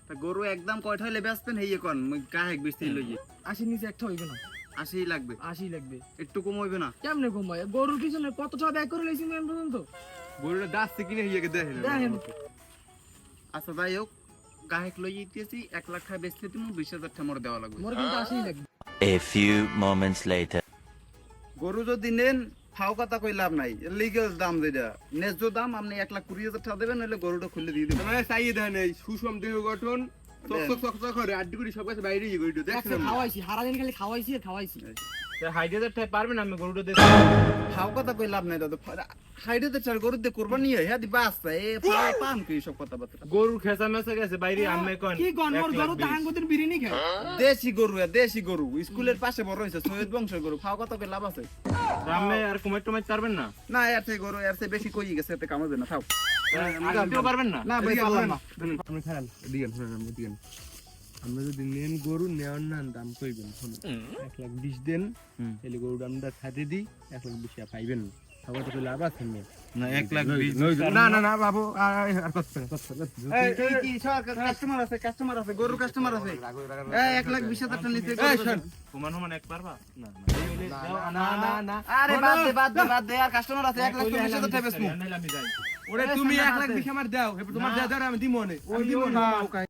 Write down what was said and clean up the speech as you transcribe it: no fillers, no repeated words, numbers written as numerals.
তা গরু একদম কয়টা হইলে বেচবেন হেই কোন কাহেক বেচতে লইয়ে 80 নিচে একটা হইবে না 80 লাগবে 80 লাগবে একটু কম হইবে না কেমনে কম ভাই গরুর পিছনে কত টাকা ব্যাগ করে লইছি আমি পর্যন্ত গরুটা দাঁত কিনে হিয়াকে দেখেন দেখেন আচ্ছা যাই হোক কাহেক লইয়ে দিতেছি 1 লাখ টাকা বেচতে তুমি 20000 টাকা মোর দেওয়া লাগবে মোর কিন্তু 80 লাগবে A few moments later. গরু যদি নেন ফাও কথা কই লাভ নাই লিগ্যাল দাম যেটা ন্যায্য দাম আপনি 1,20,000 টাকা দেবেন নাহলে গরুটা খুলে দিয়ে দিবেন মানে চাইয়ে দেন এই সুষম দেহ গঠন চকচক চকচক করে আড্ডি করে সব কাছে বাইরে গিয়ে গরুটা দেখছেন খাওয়াইছি সারা দিন খালি খাওয়াইছি আর খাওয়াইছি হাইড্রেজার টাই পারবেন আমি গরুটা দেখ ফাও কথা কই লাভ নাই দাদা হাইডে তো চার গরু দিয়ে কুরবানি হয় হ্যাঁ দি বাচ্চা এ ফাও পান কি সব কথা বার্তা গরুর খেসা মেসা গেছে বাইরে আমি কোন কি কোন মোর গরু তাহাঙ্গদের বিরিয়ানি খায় দেশি গরু স্কুলের পাশে বড় হইছে সৈয়দ বংশের গরু ফাও কথা কই লাভ আছে আমি আর কমাই টমাই পারবেন না না এর থেকে গরু এর থেকে বেশি কই গেছে এতে কামাবে না খাও আপনিও পারবেন না না ভাই পারলাম না আপনি খান দিগেন শুনেন দিগেন আমরা যদি নেন গরু নেওয়ার না দাম কইবেন শুনুন 1,20,000 দেন তাহলে গরুটা আমরা খাতে দিই 1,20,000 পাইবেন খাবার তো লাভ আছে না 1,20,000 না না না বাবু আর কত এই কি সরকার কাস্টমার আছে গরু কাস্টমার আছে এই 1,20,000 টাকা নিতে সমান সমান এক পারবা না না না না আরে বাদ দে আর কাস্টমার আছে 1,20,000 টাকা বেচমু আমি যাই ওরে তুমি 1 লাখ 20 আমার দাও তোমার দাও আমি দিমনে ওই দিব না